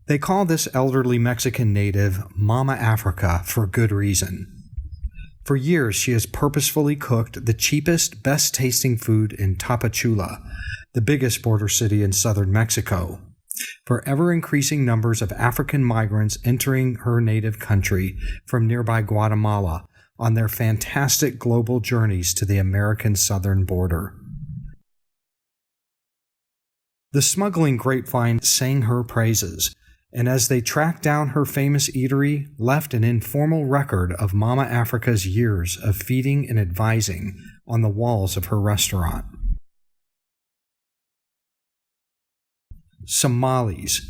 They call this elderly Mexican native Mama Africa for good reason. For years, she has purposefully cooked the cheapest, best-tasting food in Tapachula, the biggest border city in southern Mexico, for ever-increasing numbers of African migrants entering her native country from nearby Guatemala on their fantastic global journeys to the American southern border. The smuggling grapevine sang her praises, and as they tracked down her famous eatery, left an informal record of Mama Africa's years of feeding and advising on the walls of her restaurant. Somalis,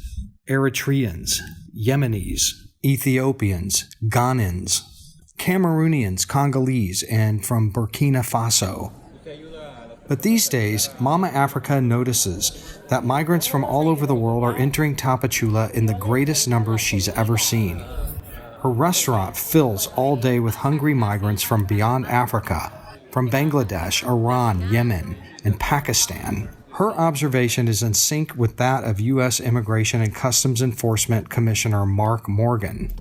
Eritreans, Yemenis, Ethiopians, Ghanaians, Cameroonians, Congolese, and from Burkina Faso. But these days, Mama Africa notices that migrants from all over the world are entering Tapachula in the greatest numbers she's ever seen. Her restaurant fills all day with hungry migrants from beyond Africa, from Bangladesh, Iran, Yemen, and Pakistan. Her observation is in sync with that of U.S. Immigration and Customs Enforcement Commissioner Mark Morgan,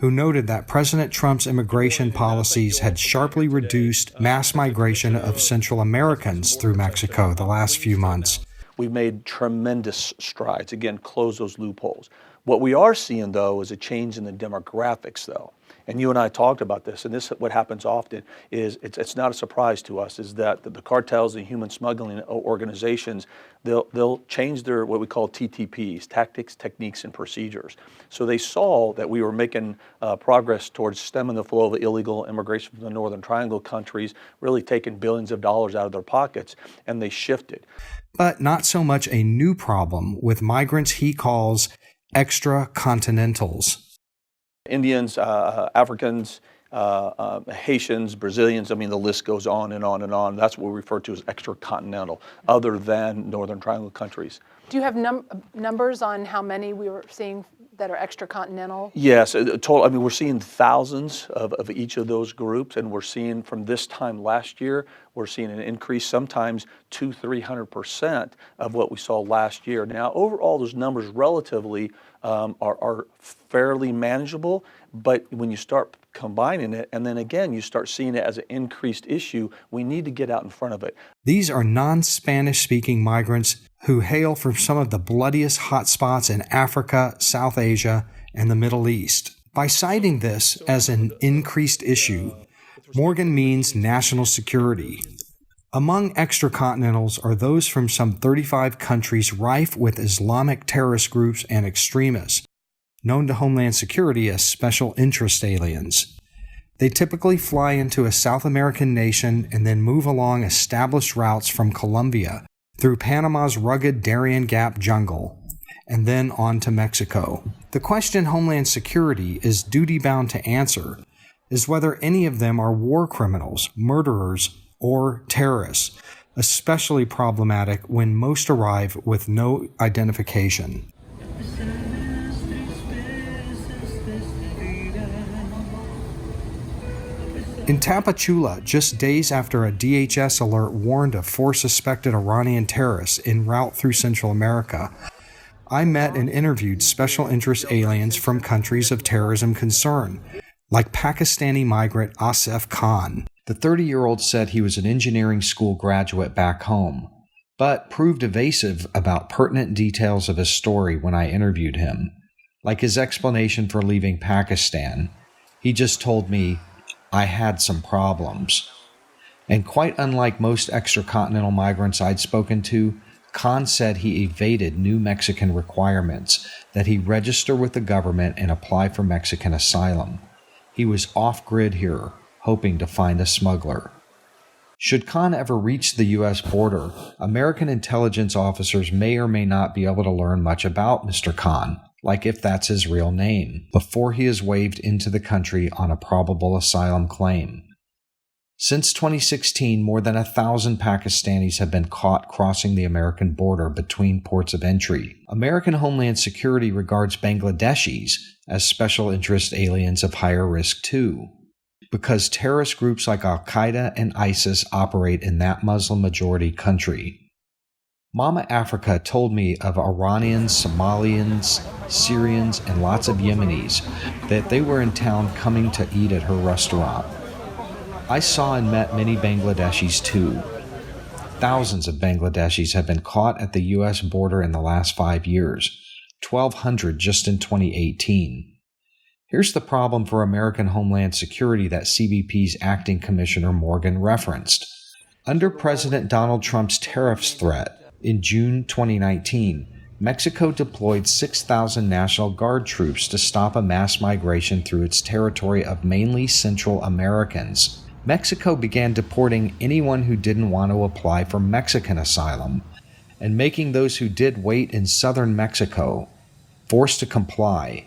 who noted that President Trump's immigration policies had sharply reduced mass migration of Central Americans through Mexico the last few months. We've made tremendous strides, again, close those loopholes. What we are seeing, though, is a change in the demographics, though. And you and I talked about this, and this what happens often is it's not a surprise to us, is that the cartels and human smuggling organizations, they'll change their what we call TTPs, tactics, techniques, and procedures. So they saw that we were making progress towards stemming the flow of illegal immigration from the Northern Triangle countries, really taking billions of dollars out of their pockets, and they shifted. But not so much a new problem with migrants he calls Extra-Continentals. Indians, Africans, Haitians, Brazilians, I mean, the list goes on and on and on. That's what we refer to as extra-continental, other than Northern Triangle countries. Do you have numbers on how many we were seeing that are extra-continental? Yes, total. I mean, we're seeing thousands of each of those groups, and we're seeing from this time last year, we're seeing an increase, sometimes 200-300% of what we saw last year. Now, overall, those numbers relatively are fairly manageable, but when you start combining it, and then again, you start seeing it as an increased issue, we need to get out in front of it. These are non-Spanish speaking migrants who hail from some of the bloodiest hotspots in Africa, South Asia, and the Middle East. By citing this as an increased issue, Morgan means national security. Among extra-continentals are those from some 35 countries rife with Islamic terrorist groups and extremists, known to Homeland Security as special interest aliens. They typically fly into a South American nation and then move along established routes from Colombia through Panama's rugged Darien Gap jungle, and then on to Mexico. The question Homeland Security is duty-bound to answer is whether any of them are war criminals, murderers, or terrorists, especially problematic when most arrive with no identification. In Tapachula, just days after a DHS alert warned of 4 suspected Iranian terrorists en route through Central America, I met and interviewed special interest aliens from countries of terrorism concern, like Pakistani migrant Asif Khan. The 30-year-old said he was an engineering school graduate back home, but proved evasive about pertinent details of his story when I interviewed him, like his explanation for leaving Pakistan. He just told me, I had some problems. And quite unlike most extra-continental migrants I'd spoken to, Khan said he evaded new Mexican requirements, that he register with the government and apply for Mexican asylum. He was off-grid here, hoping to find a smuggler. Should Khan ever reach the U.S. border, American intelligence officers may or may not be able to learn much about Mr. Khan, like if that's his real name, before he is waved into the country on a probable asylum claim. Since 2016, more than 1,000 Pakistanis have been caught crossing the American border between ports of entry. American Homeland Security regards Bangladeshis as special interest aliens of higher risk too, because terrorist groups like Al-Qaeda and ISIS operate in that Muslim-majority country. Mama Africa told me of Iranians, Somalians, Syrians, and lots of Yemenis that they were in town coming to eat at her restaurant. I saw and met many Bangladeshis too. Thousands of Bangladeshis have been caught at the U.S. border in the last 5 years, 1,200 just in 2018. Here's the problem for American Homeland Security that CBP's Acting Commissioner Morgan referenced. Under President Donald Trump's tariffs threat, in June 2019, Mexico deployed 6,000 National Guard troops to stop a mass migration through its territory of mainly Central Americans. Mexico began deporting anyone who didn't want to apply for Mexican asylum, and making those who did wait in southern Mexico, forced to comply,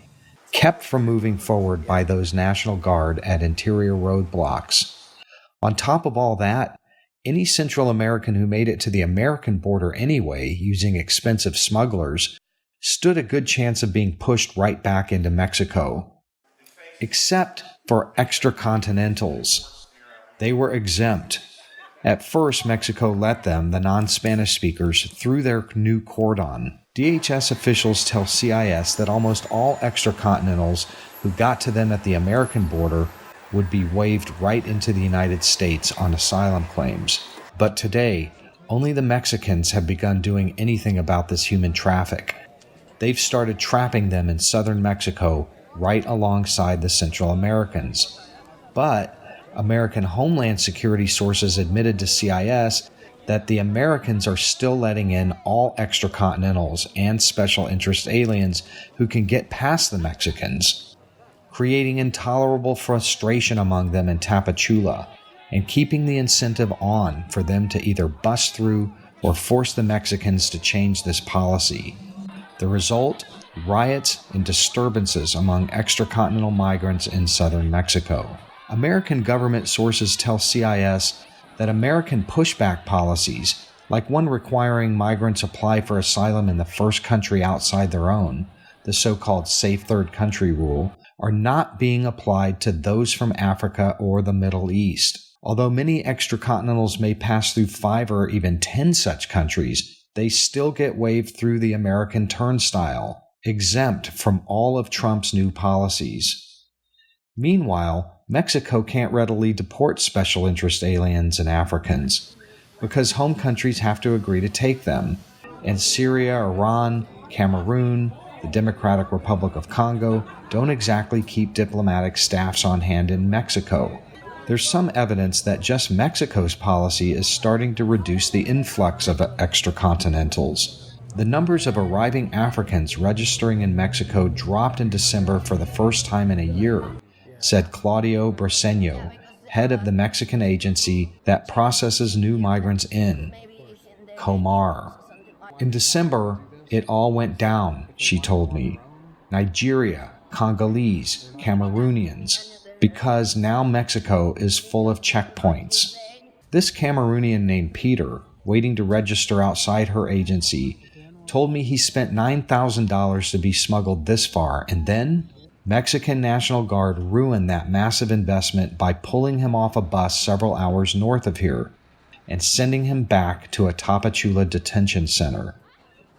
kept from moving forward by those National Guard at interior roadblocks. On top of all that, any Central American who made it to the American border anyway, using expensive smugglers, stood a good chance of being pushed right back into Mexico. Except for Extra-Continentals. They were exempt. At first, Mexico let them, the non-Spanish speakers, through their new cordon. DHS officials tell CIS that almost all Extra-Continentals who got to them at the American border would be waived right into the United States on asylum claims. But today, only the Mexicans have begun doing anything about this human traffic. They've started trapping them in southern Mexico right alongside the Central Americans. But American Homeland Security sources admitted to CIS that the Americans are still letting in all Extra-Continentals and special interest aliens who can get past the Mexicans, creating intolerable frustration among them in Tapachula, and keeping the incentive on for them to either bust through or force the Mexicans to change this policy. The result? Riots and disturbances among extracontinental migrants in southern Mexico. American government sources tell CIS that American pushback policies, like one requiring migrants apply for asylum in the first country outside their own, the so-called Safe Third Country rule, are not being applied to those from Africa or the Middle East. Although many extracontinentals may pass through 5 or even 10 such countries, they still get waived through the American turnstile, exempt from all of Trump's new policies. Meanwhile, Mexico can't readily deport special interest aliens and Africans because home countries have to agree to take them, and Syria, Iran, Cameroon, the Democratic Republic of Congo don't exactly keep diplomatic staffs on hand in Mexico. There's some evidence that just Mexico's policy is starting to reduce the influx of extracontinentals. The numbers of arriving Africans registering in Mexico dropped in December for the first time in a year, said Claudio Briceño, head of the Mexican agency that processes new migrants in, Comar. In December, it all went down, she told me. Nigeria, Congolese, Cameroonians, because now Mexico is full of checkpoints. This Cameroonian named Peter, waiting to register outside her agency, told me he spent $9,000 to be smuggled this far, and then Mexican National Guard ruined that massive investment by pulling him off a bus several hours north of here and sending him back to a Tapachula detention center.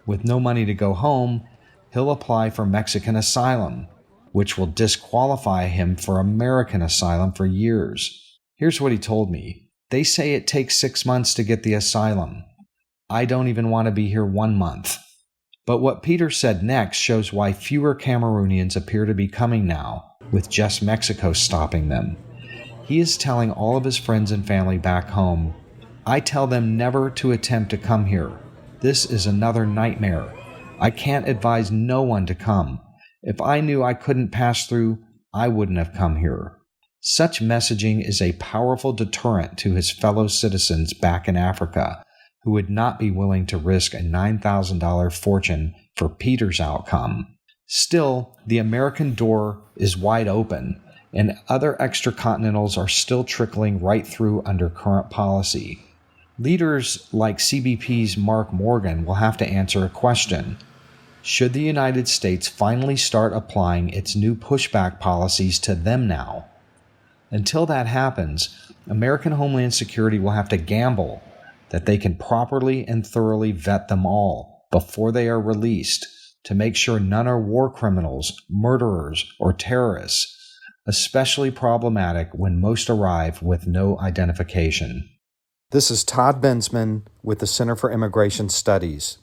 With no money to go home, he'll apply for Mexican asylum, which will disqualify him for American asylum for years. Here's what he told me. They say it takes 6 months to get the asylum. I don't even want to be here 1 month. But what Peter said next shows why fewer Cameroonians appear to be coming now, with just Mexico stopping them. He is telling all of his friends and family back home, I tell them never to attempt to come here. This is another nightmare. I can't advise no one to come. If I knew I couldn't pass through, I wouldn't have come here. Such messaging is a powerful deterrent to his fellow citizens back in Africa, who would not be willing to risk a $9,000 fortune for Peter's outcome. Still, the American door is wide open, and other extracontinentals are still trickling right through under current policy. Leaders like CBP's Mark Morgan will have to answer a question. Should the United States finally start applying its new pushback policies to them now? Until that happens, American Homeland Security will have to gamble that they can properly and thoroughly vet them all before they are released to make sure none are war criminals, murderers, or terrorists, especially problematic when most arrive with no identification. This is Todd Bensman with the Center for Immigration Studies.